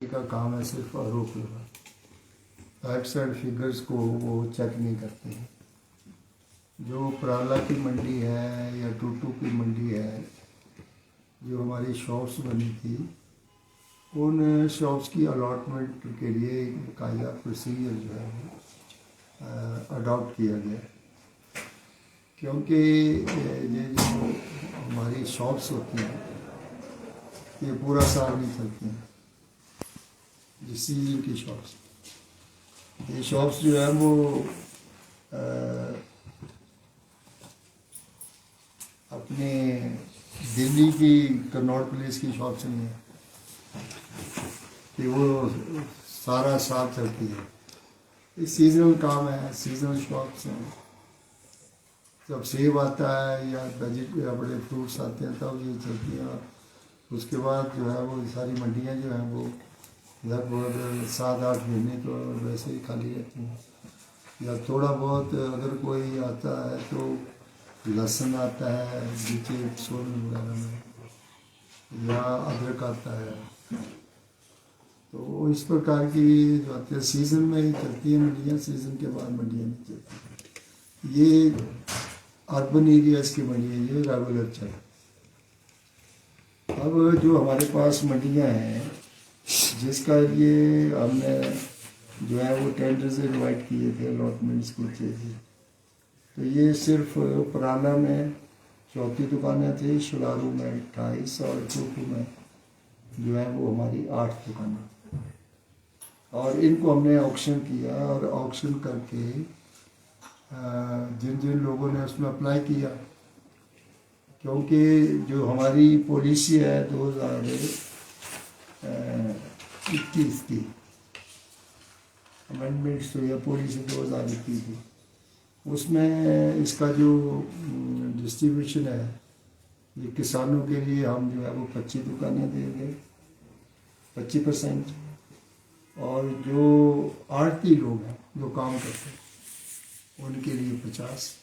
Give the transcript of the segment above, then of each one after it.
का काम है सिर्फ आरोप लगा, फैक्ट्स एंड फिगर्स को वो चेक नहीं करते हैं। जो पराला की मंडी है या टूटू की मंडी है, जो हमारी शॉप्स बनी थी, उन शॉप्स की अलॉटमेंट के लिए एक बाकायदा प्रोसीजर जो है अडॉप्ट किया गया, क्योंकि ये जो हमारी शॉप्स होती हैं ये पूरा साल नहीं चलती हैं। जिस सीजन की शॉप्स, ये शॉप्स जो है वो अपने दिल्ली की कनॉट प्लेस की शॉप्स नहीं है कि वो सारा साल चलती है। ये सीजनल काम है, सीजनल शॉप्स हैं। जब सेब आता है या या बड़े फ्रूट्स आते हैं तब ये चलती हैं। उसके बाद जो है वो सारी मंडियाँ जो हैं वो लगभग 7-8 महीने तो वैसे ही खाली रहती हैं। या थोड़ा बहुत अगर कोई आता है तो लहसुन आता है नीचे सोलन वगैरह में, या अदरक आता है। तो इस प्रकार की जो आती है सीज़न में ही चलती है मंडियाँ, सीज़न के बाद मंडियाँ नहीं चलती। ये अर्बन एरियाज़ की मंडियाँ ये रेगुलर चल। अब जो हमारे पास मंडियाँ हैं जिसका ये हमने जो है वो टेंडर से इन्वाइट किए थे अलॉटमेंट्स के चाहिए, तो ये सिर्फ पराना में 34 दुकानें थी, शुलारू में 28 और टूटू में जो है वो हमारी 8 दुकानें। और इनको हमने ऑक्शन किया और ऑक्शन करके जिन जिन लोगों ने उसमें अप्लाई किया, क्योंकि जो हमारी पॉलिसी है 2021 की अमेंडमेंट्स तो यह पॉलिसी 2021 की, उसमें इसका जो डिस्ट्रीब्यूशन है ये किसानों के लिए हम जो है वो 25 दुकानें देंगे 25%, और जो आड़ती लोग हैं जो काम करते हैं उनके लिए 50%,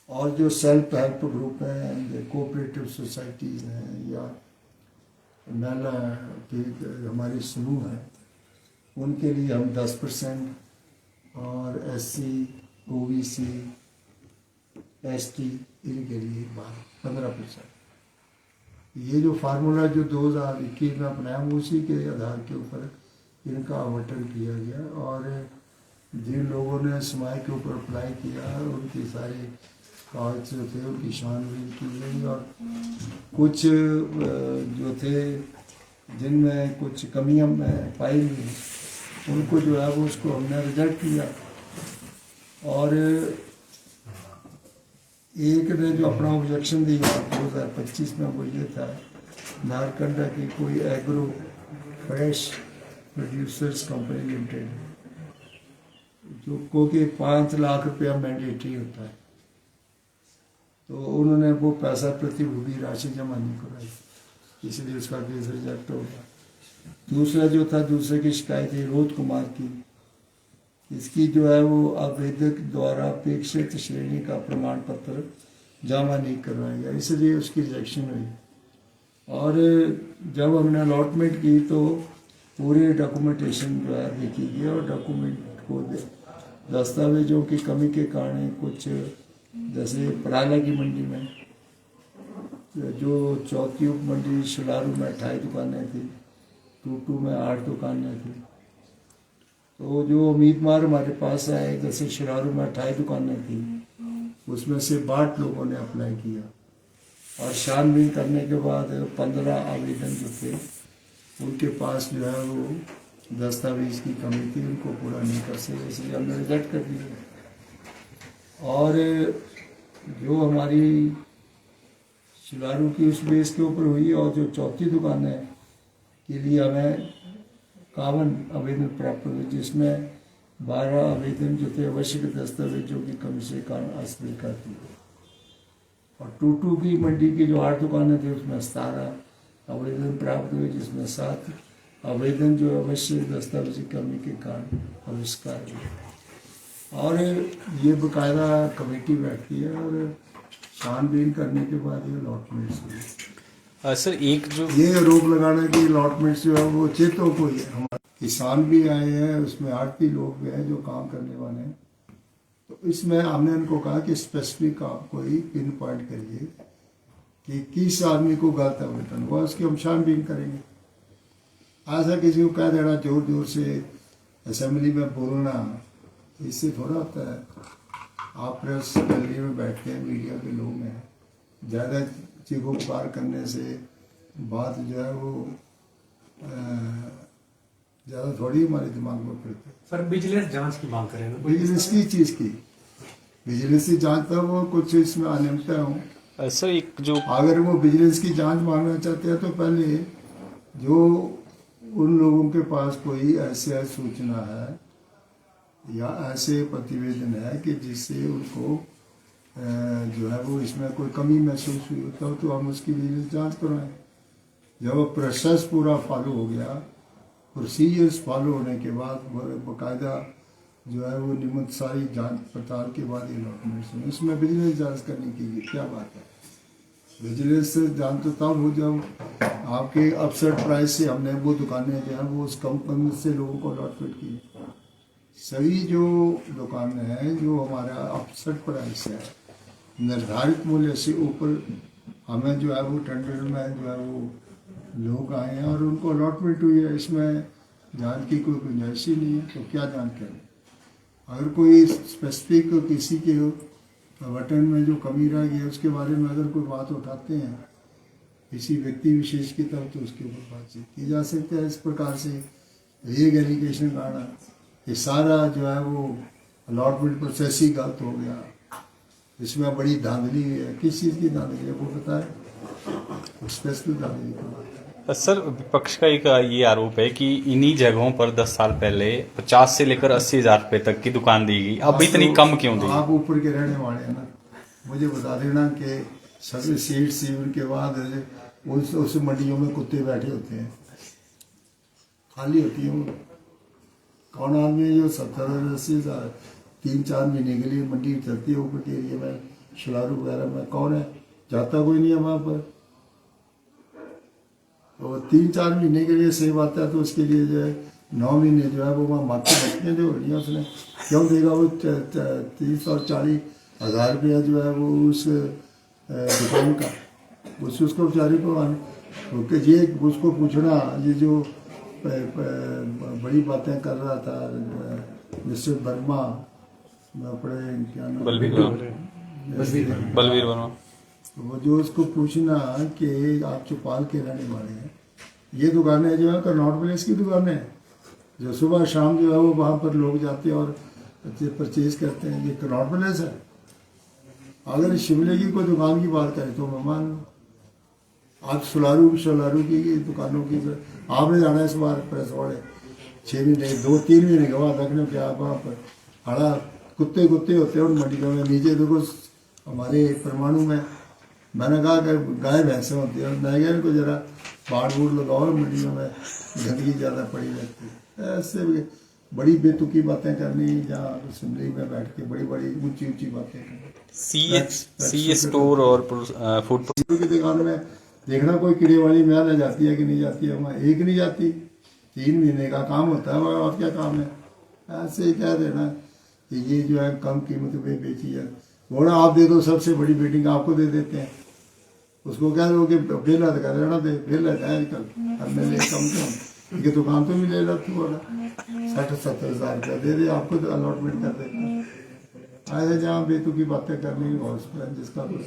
और जो सेल्फ हेल्प ग्रुप हैं, कोऑपरेटिव सोसाइटीज़ हैं या नाला हमारे समूह हैं उनके लिए हम 10%, और SC OBC ST इनके लिए 15%। ये जो फार्मूला जो 2021 में अपनाया उसी के आधार के ऊपर इनका आवंटन किया गया। और जिन लोगों ने समाज के ऊपर अप्लाई किया उनके सारे कागज जो थे उनकी छानबीन की गई, और कुछ जो थे जिनमें कुछ कमियां पाई गई उनको जो है वो उसको हमने रिजेक्ट किया। और एक ने जो अपना ऑब्जेक्शन दिया 2025 में वो ये था, नारकंडा की कोई agro fresh producers company limited, जो को कि 5 लाख रुपया मैंडेटरी होता है, तो उन्होंने वो पैसा प्रतिभूति राशि जमा नहीं कराई, इसलिए उसका केस रिजेक्ट हो गया। दूसरा जो था, दूसरे की शिकायत है रोहित कुमार की, इसकी जो है वो आवेदक द्वारा अपेक्षित श्रेणी का प्रमाण पत्र जमा नहीं करवाया गया, इसलिए उसकी रिजेक्शन हुई। और जब हमने अलॉटमेंट की तो पूरे डॉक्यूमेंटेशन जो है देखी गई, और डॉक्यूमेंट को दस्तावेजों की कमी के कारण कुछ, जैसे पराला की मंडी में जो चौथी उप मंडी शुलारू में 28 दुकानें थी, टूटू में 8 दुकानें थी, तो जो उम्मीदवार हमारे पास आए, जैसे शुलारू में 28 दुकानें थी, उसमें से 62 लोगों ने अप्लाई किया, और छानबीन करने के बाद 15 आवेदन जो थे उनके पास जो है वो दस्तावेज की कमी थी, उनको पूरा नहीं कर सके, इसलिए हमने रिजेक्ट कर दिया। और जो हमारी शुलारू की उस बेस के ऊपर हुई, और जो चौथी दुकान है के लिए हमें 51 आवेदन प्राप्त हुए, जिसमें 12 आवेदन जो थे आवश्यक दस्तावेजों की कमी से कारण अस्वीकार की गई। और टूटू की मंडी की जो 8 दुकानें थी उसमें 17 आवेदन प्राप्त हुए, जिसमें 7 आवेदन जो आवश्यक दस्तावेज की कमी के कारण अविष्कार हुए। और ये बाकायदा कमेटी बैठती है और छानबीन करने के बाद ये अलॉटमेंट्स हुई। सर एक जो ये रोक लगाने की अलॉटमेंट जो है वो चेतों को ही है। हमारे किसान भी आए हैं, उसमें आड़ती लोग भी हैं जो काम करने वाले हैं। तो इसमें हमने उनको कहा कि स्पेसिफिक आप कोई पिन पॉइंट करिए कि किस आदमी को गलत आवंटन हुआ, उसकी हम छानबीन करेंगे। ऐसा किसी को कह देना जोर जोर से असेंबली में बोलना, इससे थोड़ा होता है। आप प्रेस गैलरी में बैठते हैं, मीडिया के लोग हैं, ज़्यादा चीखों पुकार करने से बात जो है वो ज़्यादा थोड़ी हमारे दिमाग में पड़ती है। सर विजिलेंस जांच की मांग करें। विजिलेंस की चीज़ की विजिलेंस की जांच तब वो कुछ इसमें अनियमितता हो। सर एक जो अगर वो विजिलेंस की जांच मांगना चाहते हैं तो पहले जो उन लोगों के पास कोई ऐसी सूचना है या ऐसे प्रतिवेदन है कि जिससे उनको जो है वो इसमें कोई कमी महसूस हुई तब तो हम उसकी विजिलेंस जांच करवाएं। जब वो प्रोसेस पूरा फॉलो हो गया, प्रोसीजर्स फॉलो होने के बाद बाकायदा जो है वो नियमित सारी जांच पड़ताल के बाद ये डॉक्यूमेंट्स उसमें विजिलेंस जांच करने की क्या बात है। विजिलेंस जांच तो तब हो जब आपके अपसेट प्राइस से हमने वो दुकानें जो हैं वो उस कंपनी से लोगों को अलॉटमेंट की। सभी जो दुकानें हैं जो हमारा अपसेट प्राइस है, निर्धारित मूल्य से ऊपर हमें जो है वो टेंडर में जो है वो लोग आए हैं और उनको अलॉटमेंट हुई है। इसमें जांच की कोई गुंजाइश ही नहीं है, तो क्या जांच करें। अगर कोई स्पेसिफिक किसी के बटन में जो कमी रह गई है उसके बारे में अगर कोई बात उठाते हैं किसी व्यक्ति विशेष की तरफ, तो उसके ऊपर बातचीत की जा सकती है। इस प्रकार से ये एलिगेशन गाना ये सारा जो है वो अलॉटमेंट प्रोसेस ही गलत हो गया, इसमें बड़ी धांधली है। किस चीज़ की धांधली है वो बताए, स्पेसिफिक धांधली की बात है। सर विपक्ष का एक ये आरोप है कि इन्हीं जगहों पर 10 साल पहले 50 से लेकर 80,000 रुपए तक की दुकान दी गई, अब इतनी कम क्यों दी? आप ऊपर के रहने वाले हैं ना, मुझे बता देना कि सभी सीट सीवन के बाद उस मंडियों में कुत्ते बैठे होते हैं, खाली होती है वो। कौन आदमी है जो 70-80,000 3-4 महीने के लिए मंडी चलती है ऊपर के एरिया में, शिलारू वगैरह में, कौन है? जाता कोई नहीं है वहाँ पर। तो 3-4 महीने के लिए सेव आता है तो उसके लिए जो है 9 महीने जो है वो वहाँ मार्केट रखने जो लिया उसने क्यों देगा वो 30 और 40 हज़ार रुपया जो है वो उस दुकान का, उसको बेचारे को ये उसको पूछना। ये जो बड़ी बातें कर रहा था मिस्टर वर्मा, अपने क्या नाम बलवीर वर्मा, वो जो उसको पूछना कि आप चौपाल के रहने वाले हैं, ये दुकानें जो है कनॉट प्लेस की दुकानें हैं जो सुबह शाम जो है वो वहाँ पर लोग जाते हैं और परचेज करते हैं, ये कनॉट प्लेस है। अगर शिमले की कोई दुकान की बात करें तो मैं मान लूँ। आप सोलारू की दुकानों की आपने जाना इस बार प्रेस वाले 6 महीने 2-3 महीने के बाद रखने के आप वहाँ पर हड़ा कुत्ते होते हैं और मंडियों में। नीचे देखो हमारे परमाणु में मैंने कहा कि गाय भैंसें होती है, मैं गया इनको जरा बाढ़ बूढ़ लगाओ, मंडियों में गंदगी ज़्यादा पड़ी रहती है। ऐसे बड़ी बेतुकी बातें करनी जहाँ असेंबली में बैठ के बड़ी ऊंची बातें करनी। सी स्टोर और फूड की दुकान में देखना कोई कीड़े वाली मैल जाती है कि नहीं जाती है, वहाँ एक नहीं जाती। 3 महीने का काम होता है वहाँ, और क्या काम है। ऐसे ही कह देना कि ये जो है कम कीमत में बेची है, घोड़ा आप दे दो, सबसे बड़ी बिल्डिंग आपको दे देते हैं, उसको कह दो कि बेला कर लेना दे, बेला है कल MLA कम से कम ये दुकान तो मिले ला तू वाला 60-70 हज़ार रुपया दे दे, आपको तो अलॉटमेंट कर देता है। ऐसे जहाँ बेतुकी बातें करनी जिसका कुछ